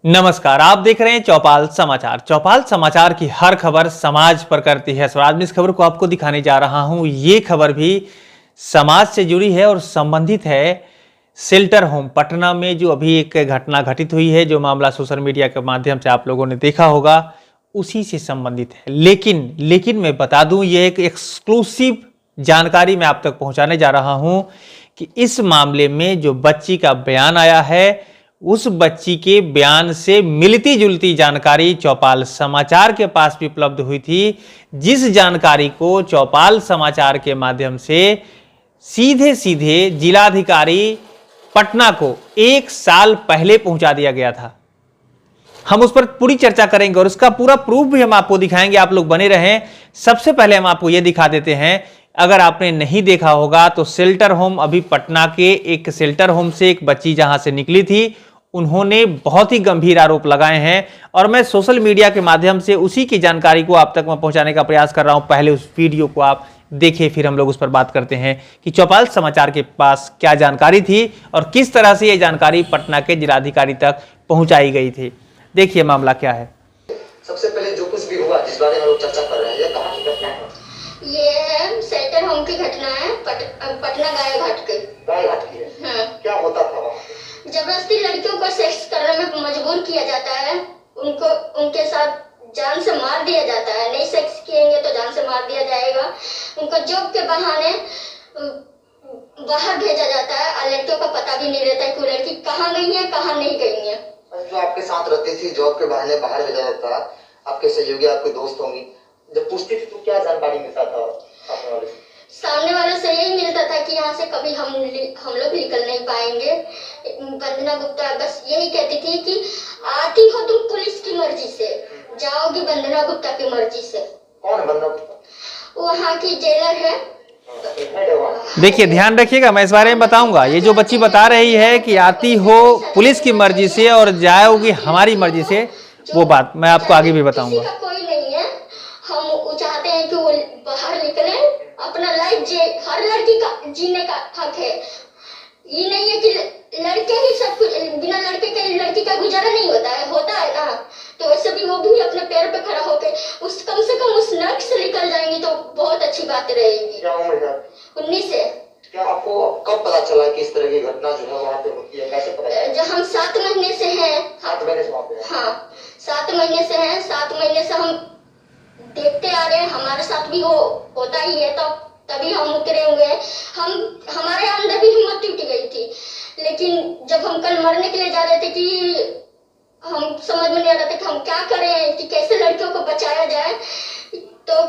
नमस्कार, आप देख रहे हैं चौपाल समाचार। चौपाल समाचार की हर खबर समाज पर करती है। आज मैं इस खबर को आपको दिखाने जा रहा हूं। ये खबर भी समाज से जुड़ी है और संबंधित है शेल्टर होम पटना में जो अभी एक घटना घटित हुई है, जो मामला सोशल मीडिया के माध्यम से आप लोगों ने देखा होगा, उसी से संबंधित है। लेकिन मैं बता दूं, ये एक एक्सक्लूसिव जानकारी मैं आप तक पहुंचाने जा रहा हूं कि इस मामले में जो बच्ची का बयान आया है, उस बच्ची के बयान से मिलती जुलती जानकारी चौपाल समाचार के पास भी उपलब्ध हुई थी, जिस जानकारी को चौपाल समाचार के माध्यम से सीधे सीधे जिलाधिकारी पटना को 1 साल पहले पहुंचा दिया गया था। हम उस पर पूरी चर्चा करेंगे और उसका पूरा प्रूफ भी हम आपको दिखाएंगे। आप लोग बने रहें। सबसे पहले हम आपको यह दिखा देते हैं, अगर आपने नहीं देखा होगा तो शेल्टर होम, अभी पटना के एक शेल्टर होम से एक बच्ची जहां से निकली थी, उन्होंने बहुत ही गंभीर आरोप लगाए हैं और मैं सोशल मीडिया के माध्यम से उसी की जानकारी को आप तक मैं पहुंचाने का प्रयास कर रहा हूं। पहले उस वीडियो को आप देखिए, फिर हम लोग उस पर बात करते हैं कि चौपाल समाचार के पास क्या जानकारी थी और किस तरह से यह जानकारी पटना के जिलाधिकारी तक पहुंचाई गई थी। देखिए मामला क्या है। सबसे पहले जो कुछ भी हुआ, जिस बारे में हम लोग चर्चा कर रहे हैं, ये कहाँ की घटना है? ये शेल्टर होम की घटना है, पटना गाय घाट की है। हाँ। क्या होता था वहाँ? जबरदस्ती लड़कियों को सेक्स करने में मजबूर किया जाता है, उनके साथ जान से मार दिया जाता है। नहीं सेक्स किएंगे तो जान से मार दिया जाएगा। उनको जॉब के बहाने बाहर भेजा जाता है और लड़कियों का पता भी नहीं रहता है कि लड़की कहाँ गई है, कहाँ नहीं गई है। जो आपके साथ रहती थी, जॉब के बहाने बाहर भेजा जाता, आपके सहयोगी, आपके दोस्त होंगी, जब पूछती थी तो क्या जानकारी मिलता था सामने वाले से? यही मिलता था कि यहाँ से कभी हम लोग निकल नहीं पाएंगे। वंदना गुप्ता बस यही कहती थी कि आती हो तुम पुलिस की मर्जी से, जाओगी वंदना गुप्ता की मर्जी से। कौन वंदना गुप्ता? वहाँ की जेलर है। देखिए ध्यान रखिएगा, मैं इस बारे में बताऊंगा। ये जो बच्ची बता रही है कि आती हो पुलिस की मर्जी से और जाओगी हमारी मर्जी से, वो बात मैं आपको आगे भी बताऊंगा। कोई नहीं है, हम चाहते हैं कि वो बाहर निकले, अपना लाइफ जिए। हर लड़की का जीने का हक है। ये नहीं है कि लड़के ही सब कुछ, बिना लड़के के लड़की का गुजारा नहीं होता है ना। तो वैसे भी वो भी अपने पैर पे खड़ा होकर कम से कम उस नर्क से निकल जाएंगी तो बहुत अच्छी बात रहेगी। क्या उम्र है? 19 है। क्या आपको कब पता चला कि इस तरह की घटना जो है वहाँ पे होती है? कैसे पता चला? जब हम 7 महीने से हैं। 7 महीने से वहाँ पे? हाँ, 7 महीने से हैं। 7 महीने से हम देखते आ रहे हैं, हमारे साथ भी होता ही है। तो तभी हम उतरे हुए हैं। हमारे अंदर भी हिम्मत टूट गई थी। लेकिन जब हम कल मरने के लिए जा रहे थे कि हम समझ में नहीं आ रहा था कि हम क्या करें, कि कैसे लड़कियों को बचाया जाए। तो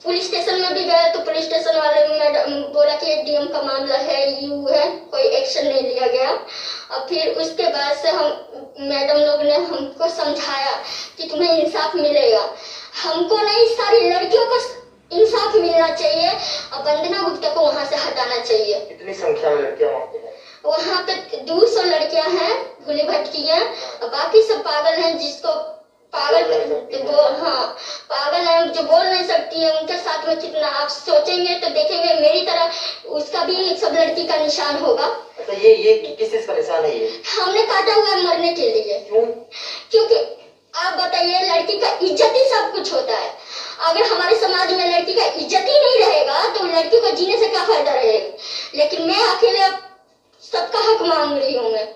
पुलिस स्टेशन में भी गए तो पुलिस स्टेशन वाले मैडम बोला कि डीएम का मामला है, यू है, कोई एक्शन नहीं लिया गया। और फिर उसके बाद से हम मैडम लोग ने हमको समझाया कि तुम्हें इंसाफ मिलेगा। हमको नहीं, सारी लड़कियों को इंसाफ मिलना चाहिए और वंदना गुप्ता को वहाँ से हटाना चाहिए। कितनी संख्या में लड़कियां वहाँ पे 200 लड़कियां हैं, भूली भटकियां, और बाकी सब पागल हैं। जिसको पागल है, जो बोल नहीं सकती है, उनके साथ में कितना आप सोचेंगे तो देखेंगे मेरी तरह उसका भी सब लड़की का निशान होगा। अच्छा, ये किस चीज का निशान है? ये हमने काटा हुआ है मरने के लिए। क्यों? क्योंकि आप बताइए, लड़की का इज्जत ही सब कुछ होता है। अगर हमारे समाज में लड़की का इज्जत ही नहीं रहेगा तो लड़की को जीने से क्या फायदा रहेगा। लेकिन मैं अकेले सबका हक मांग रही हूँ मैं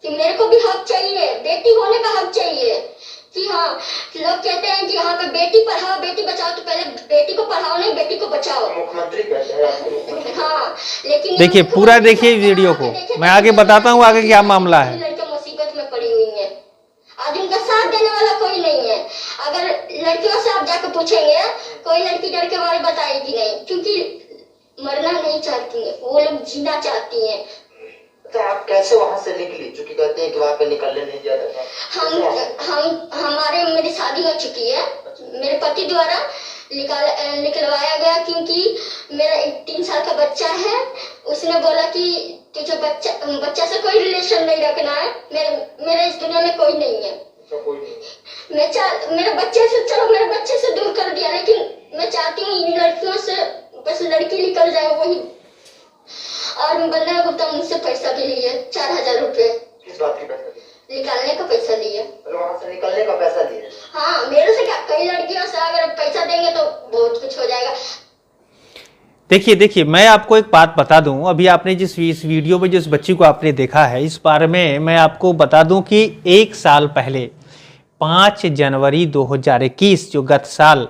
कि मेरे को भी हक चाहिए, बेटी होने का हक चाहिए। कि हाँ, लोग कहते हैं कि यहाँ पे बेटी पढ़ाओ बेटी बचाओ, तो पहले बेटी को पढ़ाओ नहीं बेटी को बचाओ। मुख्यमंत्री कहते हैं। हाँ, लेकिन देखिए पूरा देखिए वीडियो को, मैं आगे बताता हूँ आगे क्या मामला है। लड़कियां मुसीबत में पड़ी हुई है, आज उनका साथ देने वाला कोई नहीं है। अगर लड़कियों से आप जाकर पूछेंगे, कोई लड़की डर के बारे बताएगी नहीं, क्योंकि मरना नहीं चाहती है, वो लोग जीना चाहती हैं। तो आप कैसे वहाँ से निकली? चूंकि कहते हैं कि वहाँ पे निकलने नहीं दिया जाता। मेरी शादी हो चुकी है, मेरे पति द्वारा निकलवाया गया, क्योंकि मेरा 3 साल का बच्चा है। उसने बोला कि तुझे बच्चा से कोई रिलेशन नहीं रखना है, मेरे इस दुनिया में कोई नहीं है। मेरे बच्चे से, चलो मेरे बच्चे से दूर कर दिया, लेकिन मैं चाहती हूँ इन लड़कियों से बस लड़की निकल जाए, वही। और वंदना गुप्ता मुझसे पैसा भी लिए 4000 रुपए। किस बात की पैसा? निकालने का पैसा दिए। मतलब वहाँ से निकलने का पैसा दिए? हाँ, मेरे से क्या, कई लड़कियों से अगर पैसा देंगे तो बहुत कुछ हो जाएगा। देखिए देखिए, मैं आपको एक बात बता दूं, अभी आपने जिस इस वीडियो में जिस बच्ची को आपने देखा है, इस बारे में मैं आपको बता दूं कि 1 साल पहले 5 जनवरी 2021 जो गत साल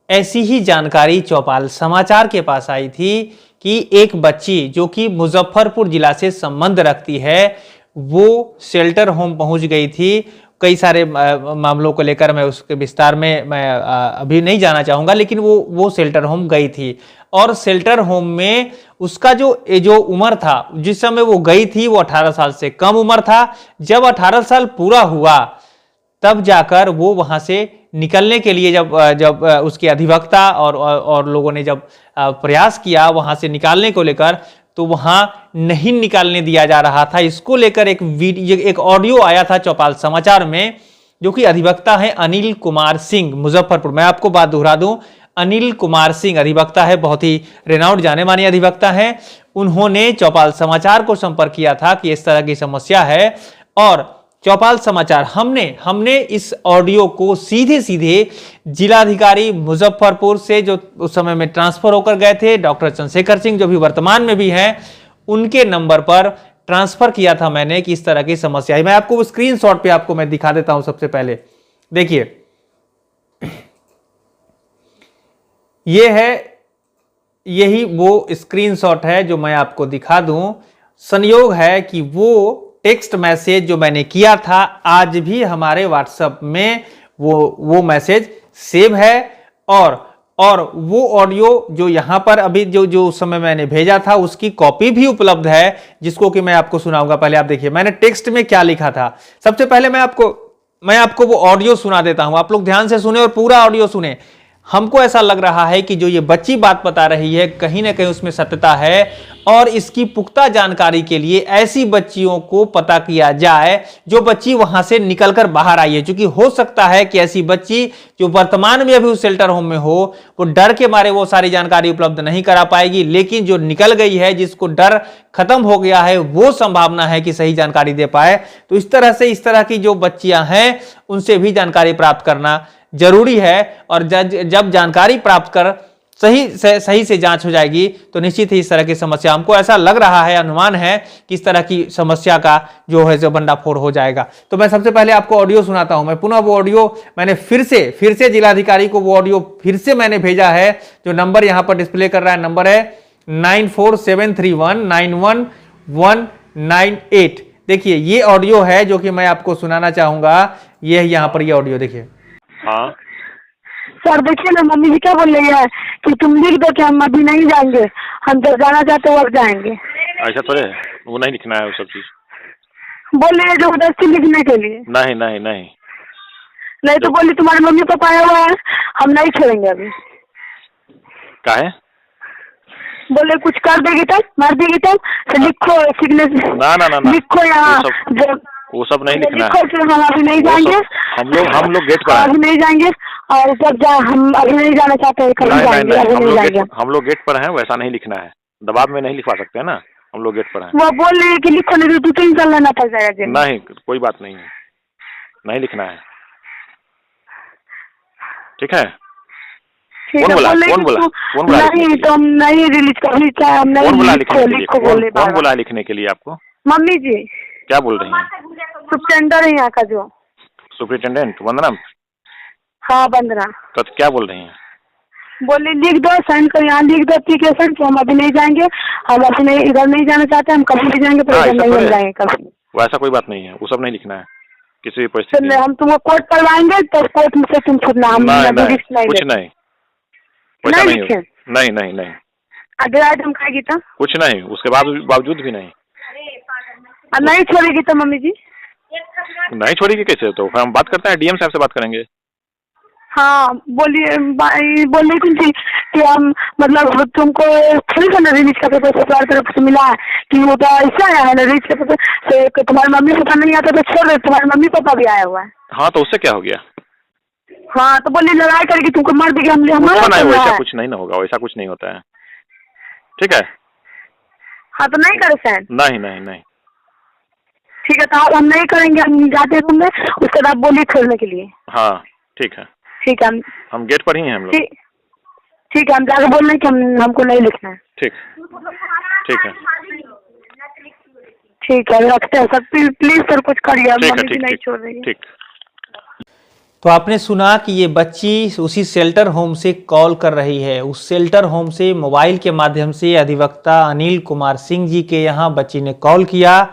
ऐसी ही जानकारी चौपाल समाचार के पास आई थी कि एक बच्ची जो कि मुजफ्फरपुर जिला से संबंध रखती है, वो शेल्टर होम पहुंच गई थी। कई सारे मामलों को लेकर मैं उसके विस्तार में मैं अभी नहीं जाना चाहूंगा, लेकिन वो शेल्टर होम गई थी और शेल्टर होम में उसका जो उम्र था, जिस समय वो गई थी, वो 18 साल से कम उम्र था। जब 18 साल पूरा हुआ तब जाकर वो वहां से निकलने के लिए जब उसके अधिवक्ता और लोगों ने जब प्रयास किया वहां से निकालने को लेकर, तो वहां नहीं निकालने दिया जा रहा था। इसको लेकर एक ऑडियो आया था चौपाल समाचार में, जो कि अधिवक्ता है अनिल कुमार सिंह मुजफ्फरपुर। मैं आपको बात दोहरा दूं, अनिल कुमार सिंह अधिवक्ता है, बहुत ही रेनाउंड जाने माने अधिवक्ता हैं। उन्होंने चौपाल समाचार को संपर्क किया था कि इस तरह की समस्या है, और चौपाल समाचार हमने इस ऑडियो को सीधे सीधे जिलाधिकारी मुजफ्फरपुर से, जो उस समय में ट्रांसफर होकर गए थे, डॉक्टर चंद्रशेखर सिंह, जो भी वर्तमान में भी हैं, उनके नंबर पर ट्रांसफर किया था मैंने कि इस तरह की समस्या है। मैं आपको स्क्रीनशॉट पे आपको मैं दिखा देता हूं। सबसे पहले देखिए, यही वो स्क्रीनशॉट है जो मैं आपको दिखा दूं। संयोग है कि वो टेक्स्ट मैसेज जो मैंने किया था, आज भी हमारे व्हाट्सएप में वो मैसेज सेव है, और वो ऑडियो जो यहां पर अभी जो उस समय मैंने भेजा था, उसकी कॉपी भी उपलब्ध है, जिसको कि मैं आपको सुनाऊंगा। पहले आप देखिए मैंने टेक्स्ट में क्या लिखा था। सबसे पहले मैं आपको वो ऑडियो सुना देता हूं, आप लोग ध्यान से सुने और पूरा ऑडियो सुने। हमको ऐसा लग रहा है कि जो ये बच्ची बात बता रही है, कहीं ना कहीं उसमें सत्यता है, और इसकी पुख्ता जानकारी के लिए ऐसी बच्चियों को पता किया जाए जो बच्ची वहां से निकलकर बाहर आई है। क्योंकि हो सकता है कि ऐसी बच्ची जो वर्तमान में अभी उस शेल्टर होम में हो, वो डर के मारे वो सारी जानकारी उपलब्ध नहीं करा पाएगी, लेकिन जो निकल गई है, जिसको डर खत्म हो गया है, वो संभावना है कि सही जानकारी दे पाए। तो इस तरह की जो बच्चियां हैं, उनसे भी जानकारी प्राप्त करना जरूरी है, और जब जानकारी प्राप्त कर सही से जांच हो जाएगी, तो निश्चित ही इस तरह की समस्या, हमको ऐसा लग रहा है, अनुमान है कि इस तरह की समस्या का जो है भंडाफोड़ हो जाएगा। तो मैं सबसे पहले आपको ऑडियो सुनाता हूं। मैं पुनः वो ऑडियो मैंने फिर से जिलाधिकारी को वो ऑडियो फिर से मैंने भेजा है। जो नंबर यहां पर डिस्प्ले कर रहा है, नंबर है 9473191198। देखिए ये ऑडियो है जो कि मैं आपको सुनाना चाहूंगा। ये यहां पर ये ऑडियो देखिए। हाँ सर देखिए ना, मम्मी जी क्या बोल रही है कि तुम लिख दो कि हम अभी नहीं जाएंगे, हम जब जाना चाहते हो अब जाएंगे। ऐसा थोड़े है, वो नहीं लिखना है वो सब चीज। बोल रही है जबरदस्ती लिखने के लिए। नहीं नहीं नहीं नहीं तो बोली तुम्हारे मम्मी पापा आया हुआ है, हम नहीं छोड़ेंगे अभी। क्या है? बोले कुछ कर देगी तब, मार देगी तब, तो लिखो सिग्नेचर। ना ना ना ना, लिखो यहाँ, वो सब नहीं लिखना लिखो है। कि हम अभी नहीं जाएंगे, हम लोग गेट पर हैं। अभी नहीं जाएंगे, और जब हम अभी नहीं जाना चाहते हैं कभी जाएंगे, अभी नहीं जाएंगे। हम लोग गेट पर हैं, वैसा नहीं लिखना है। दबाव में नहीं लिखवा सकते हैं ना, हम लोग गेट पर हैं। वो बोल रही है कि लिखो, नहीं तो 2-3 साल लेना पड़ जाएगा। नहीं कोई बात नहीं है, नहीं लिखना है, ठीक है? कौन बोला? नहीं तो हम नहीं रिलीज कर, हम नहीं। कौन बोला लिखने के लिए? कौन बोला लिखने के लिए आपको? मम्मी जी। क्या बोल रही हैं? सुपरटेंडर है यहाँ का, जो सुपरिटेंडेंट वंदना। हाँ वंदना। तो क्या बोल रही हैं? बोले लिख दो, साइन कर यहाँ लिख दो एप्लीकेशन कि हम अभी नहीं जाएंगे, हम अभी नहीं, इधर नहीं जाना चाहते, हम कभी नहीं जाएंगे, तो इधर नहीं जाएंगे कभी। वैसा कोई बात नहीं है, वो सब नहीं लिखना है किसी भी परिस्थिति में। हम तुमको कोर्ट करवाएंगे तो कोर्ट में से तुम छूटना, हम कुछ नहीं, नहीं नहीं नहीं, अगर आइटम खाएगी तो कुछ नहीं, उसके बावजूद भी नहीं। नहीं छोड़ेगी तो मम्मी जी? नहीं छोड़ेगी कैसे? तो हम बात करते हैं, डीएम साहब से बात करेंगे। हाँ बोलिए, बोल रही थी कि हम मतलब तुमको थोड़ी सा रिलीज का पेपर सरकार तरफ से मिला है कि वो तो ऐसा आया है ना रिलीज का पेपर से, तुम्हारे मम्मी पापा नहीं आता तो छोड़ रहे, तुम्हारे मम्मी पापा भी आया हुआ है। हाँ तो उससे क्या हो गया? हाँ तो बोलिए लड़ाई करके तुमको मार देगी, हम वैसा कुछ नहीं ना होगा, वैसा कुछ नहीं होता है, ठीक है? हाँ तो नहीं करे सर? नहीं नहीं नहीं, ठीक है, तो हम नहीं करेंगे, हम जाते रूम में, उसके बाद बोलिए छोड़ने के लिए। हाँ ठीक है, ठीक है, हम गेट पर ही हैं हम लोग। ठीक है, हम जाकर बोल रहे हैं कि हमको नहीं लिखना है। ठीक ठीक है, ठीक है, रखते हैं सर, प्लीज सर कुछ करिए, ठीक है, मम्मी की ठीक नहीं ठीक छोड़ रही है। ठीक। तो आपने सुना कि ये बच्ची उसी शेल्टर होम से कॉल कर रही है। उस शेल्टर होम से मोबाइल के माध्यम से अधिवक्ता अनिल कुमार सिंह जी के यहाँ बच्ची ने कॉल किया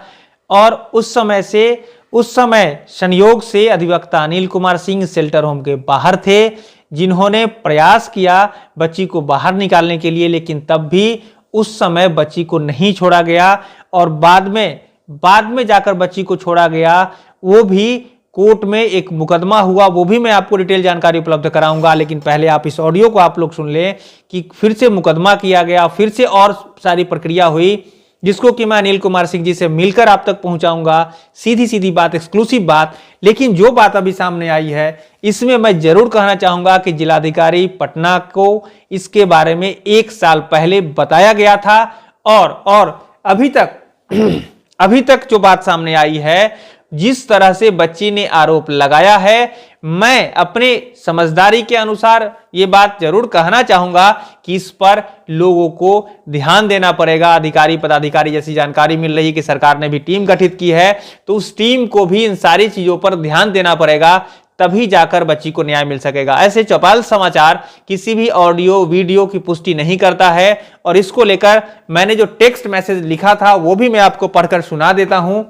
और उस समय संयोग से अधिवक्ता अनिल कुमार सिंह शेल्टर होम के बाहर थे, जिन्होंने प्रयास किया बच्ची को बाहर निकालने के लिए, लेकिन तब भी उस समय बच्ची को नहीं छोड़ा गया और बाद में जाकर बच्ची को छोड़ा गया। वो भी कोर्ट में एक मुकदमा हुआ, वो भी मैं आपको डिटेल जानकारी उपलब्ध कराऊंगा, लेकिन पहले आप इस ऑडियो को आप लोग सुन लें कि फिर से मुकदमा किया गया, फिर से और सारी प्रक्रिया हुई, जिसको कि मैं अनिल कुमार सिंह जी से मिलकर आप तक पहुंचाऊंगा। सीधी सीधी बात, एक्सक्लूसिव बात। लेकिन जो बात अभी सामने आई है, इसमें मैं जरूर कहना चाहूंगा कि जिलाधिकारी पटना को इसके बारे में 1 साल पहले बताया गया था और अभी तक जो बात सामने आई है, जिस तरह से बच्ची ने आरोप लगाया है, मैं अपने समझदारी के अनुसार ये बात जरूर कहना चाहूंगा कि इस पर लोगों को ध्यान देना पड़ेगा। अधिकारी पदाधिकारी जैसी जानकारी मिल रही है कि सरकार ने भी टीम गठित की है, तो उस टीम को भी इन सारी चीजों पर ध्यान देना पड़ेगा, तभी जाकर बच्ची को न्याय मिल सकेगा। ऐसे चौपाल समाचार किसी भी ऑडियो वीडियो की पुष्टि नहीं करता है और इसको लेकर मैंने जो टेक्स्ट मैसेज लिखा था वो भी मैं आपको पढ़कर सुना देता हूं।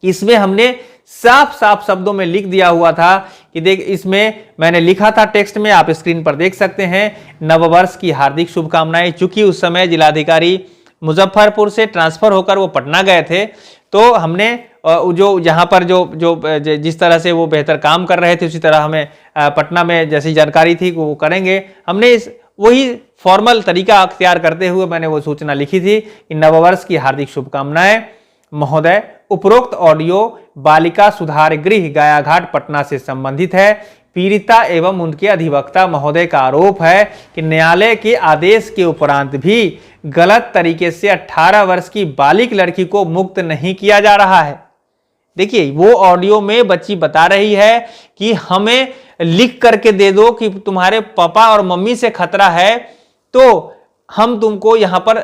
इसमें हमने साफ साफ शब्दों में लिख दिया हुआ था कि देख, इसमें मैंने लिखा था टेक्स्ट में, आप स्क्रीन पर देख सकते हैं, नववर्ष की हार्दिक शुभकामनाएं। चूंकि उस समय जिलाधिकारी मुजफ्फरपुर से ट्रांसफर होकर वो पटना गए थे, तो हमने जो जहां पर जो जिस तरह से वो बेहतर काम कर रहे थे, उसी तरह हमें पटना में जैसी जानकारी थी वो करेंगे। हमने वही फॉर्मल तरीका अख्तियार करते हुए मैंने वो सूचना लिखी थी कि नववर्ष की हार्दिक शुभकामनाएं महोदय। उपरोक्त ऑडियो बालिका सुधार गृह गायाघाट पटना से संबंधित है। पीड़िता एवं उनके अधिवक्ता महोदय का आरोप है कि न्यायालय के आदेश के उपरांत भी गलत तरीके से 18 वर्ष की बालिक लड़की को मुक्त नहीं किया जा रहा है। देखिए, वो ऑडियो में बच्ची बता रही है कि हमें लिख करके दे दो कि तुम्हारे पापा और मम्मी से खतरा है, तो हम तुमको यहां पर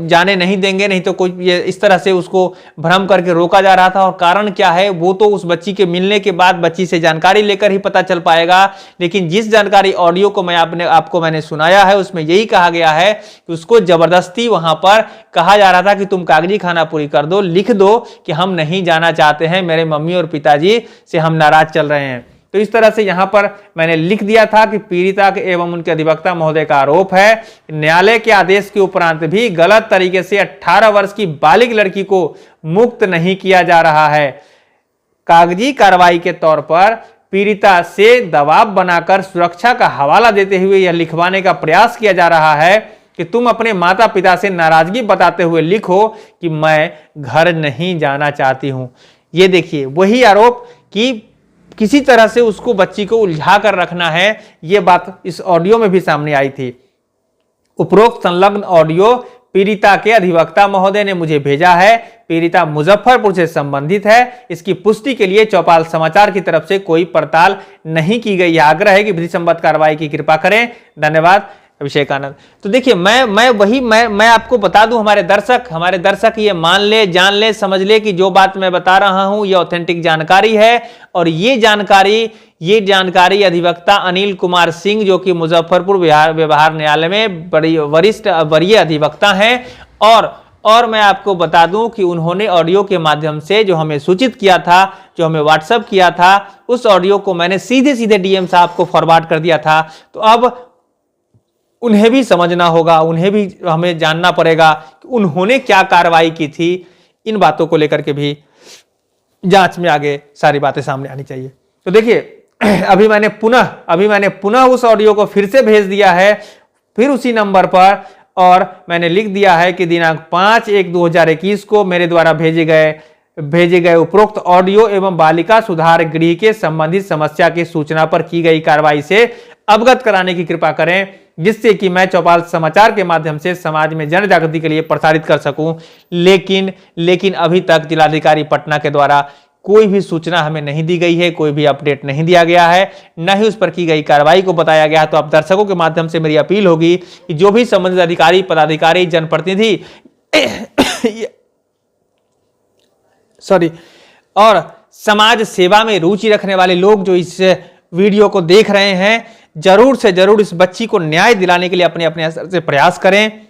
जाने नहीं देंगे, नहीं तो कोई ये इस तरह से उसको भ्रम करके रोका जा रहा था। और कारण क्या है वो तो उस बच्ची के मिलने के बाद बच्ची से जानकारी लेकर ही पता चल पाएगा। लेकिन जिस जानकारी ऑडियो को आपको मैंने सुनाया है, उसमें यही कहा गया है कि उसको जबरदस्ती वहां पर कहा जा रहा था कि तुम कागजी खाना पूरी कर दो, लिख दो कि हम नहीं जाना चाहते हैं, मेरे मम्मी और पिताजी से हम नाराज चल रहे हैं। तो इस तरह से यहां पर मैंने लिख दिया था कि पीड़िता एवं उनके अधिवक्ता महोदय का आरोप है न्यायालय के आदेश के उपरांत भी गलत तरीके से 18 वर्ष की बालिग लड़की को मुक्त नहीं किया जा रहा है। कागजी कार्रवाई के तौर पर पीड़िता से दबाव बनाकर सुरक्षा का हवाला देते हुए यह लिखवाने का प्रयास किया जा रहा है कि तुम अपने माता पिता से नाराजगी बताते हुए लिखो कि मैं घर नहीं जाना चाहती हूं। ये देखिए, वही आरोप कि किसी तरह से उसको बच्ची को उलझा कर रखना है, यह बात इस ऑडियो में भी सामने आई थी। उपरोक्त संलग्न ऑडियो पीड़िता के अधिवक्ता महोदय ने मुझे भेजा है। पीड़िता मुजफ्फरपुर से संबंधित है। इसकी पुष्टि के लिए चौपाल समाचार की तरफ से कोई पड़ताल नहीं की गई। आग्रह है कि विधि सम्मत कार्रवाई की कृपा करें। धन्यवाद। अभिषेक आनंद। तो देखिए, मैं आपको बता दूं, हमारे दर्शक ये मान ले, जान ले, समझ ले कि जो बात मैं बता रहा हूं ये ऑथेंटिक जानकारी है। और ये जानकारी अधिवक्ता अनिल कुमार सिंह, जो कि मुजफ्फरपुर व्यवहार न्यायालय में वरीय अधिवक्ता हैं, और मैं आपको बता दूं कि उन्होंने ऑडियो के माध्यम से जो हमें सूचित किया था, जो हमें व्हाट्सएप किया था, उस ऑडियो को मैंने सीधे डीएम साहब को फॉरवर्ड कर दिया था। तो अब उन्हें भी समझना होगा, उन्हें भी हमें जानना पड़ेगा कि उन्होंने क्या कार्रवाई की थी। इन बातों को लेकर के भी जांच में आगे सारी बातें सामने आनी चाहिए। तो देखिए, अभी मैंने पुनः उस ऑडियो को फिर से भेज दिया है, फिर उसी नंबर पर, और मैंने लिख दिया है कि दिनांक 5/1/2021 को मेरे द्वारा भेजे गए उपरोक्त ऑडियो एवं बालिका सुधार गृह के संबंधित समस्या की सूचना पर की गई कार्रवाई से अवगत कराने की कृपा करें। जिससे कि मैं चौपाल समाचार के माध्यम से समाज में जन जागृति के लिए प्रसारित कर सकूं। लेकिन अभी तक जिलाधिकारी पटना के द्वारा कोई भी सूचना हमें नहीं दी गई है, कोई भी अपडेट नहीं दिया गया है, न ही उस पर की गई कार्रवाई को बताया गया है। तो अब दर्शकों के माध्यम से मेरी अपील होगी कि जो भी संबंधित अधिकारी, पदाधिकारी, जनप्रतिनिधि और समाज सेवा में रुचि रखने वाले लोग जो इस वीडियो को देख रहे हैं, जरूर से जरूर इस बच्ची को न्याय दिलाने के लिए अपने अपने स्तर से प्रयास करें।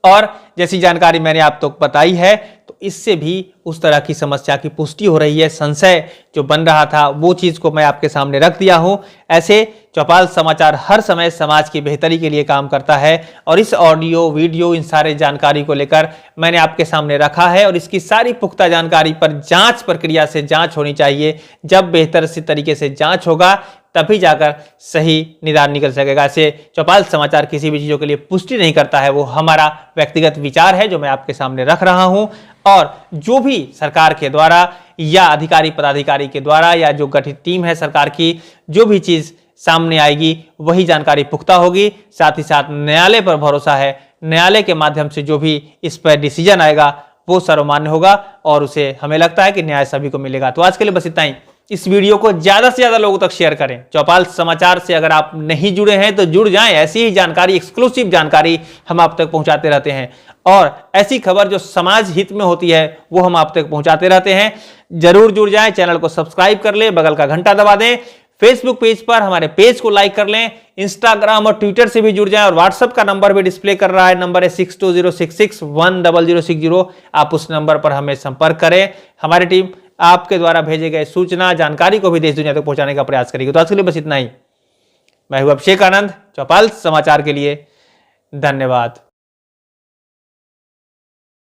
और जैसी जानकारी मैंने आप तक बताई है, तो इससे भी उस तरह की समस्या की पुष्टि हो रही है। संशय जो बन रहा था वो चीज को मैं आपके सामने रख दिया हूं। ऐसे चौपाल समाचार हर समय समाज की बेहतरी के लिए काम करता है और इस ऑडियो वीडियो इन सारे जानकारी को लेकर मैंने आपके सामने रखा है और इसकी सारी पुख्ता जानकारी पर जांच प्रक्रिया से जांच होनी चाहिए। जब बेहतर से तरीके से जांच होगा तभी जाकर सही निदान निकल सकेगा। ऐसे चौपाल समाचार किसी भी चीजों के लिए पुष्टि नहीं करता है, वो हमारा व्यक्तिगत विचार है जो मैं आपके सामने रख रहा हूं। और जो भी सरकार के द्वारा या अधिकारी पदाधिकारी के द्वारा या जो गठित टीम है सरकार की, जो भी चीज सामने आएगी वही जानकारी पुख्ता होगी। साथ ही साथ न्यायालय पर भरोसा है, न्यायालय के माध्यम से जो भी इस पर डिसीजन आएगा वो सर्वमान्य होगा और उसे हमें लगता है कि न्याय सभी को मिलेगा। तो आज के लिए बस इतना ही। इस वीडियो को ज्यादा से ज्यादा लोगों तक शेयर करें। चौपाल समाचार से अगर आप नहीं जुड़े हैं तो जुड़ जाएं। ऐसी ही जानकारी, एक्सक्लूसिव जानकारी हम आप तक पहुंचाते रहते हैं और ऐसी खबर जो समाज हित में होती है वो हम आप तक पहुंचाते रहते हैं। जरूर जुड़ जाएं, चैनल को सब्सक्राइब कर लें, बगल का घंटा दबा दें। फेसबुक पेज पर हमारे पेज को लाइक कर लें, इंस्टाग्राम और ट्विटर से भी जुड़ जाएं और व्हाट्सएप का नंबर भी डिस्प्ले कर रहा है। नंबर है 6206610060। आप उस नंबर पर हमें संपर्क करें। हमारी टीम आपके द्वारा भेजे गए सूचना, जानकारी को भी देश दुनिया तक पहुंचाने का प्रयास करेगी। तो आज के लिए बस इतना ही। मैं हूं अभिषेक आनंद, चौपाल समाचार के लिए। धन्यवाद।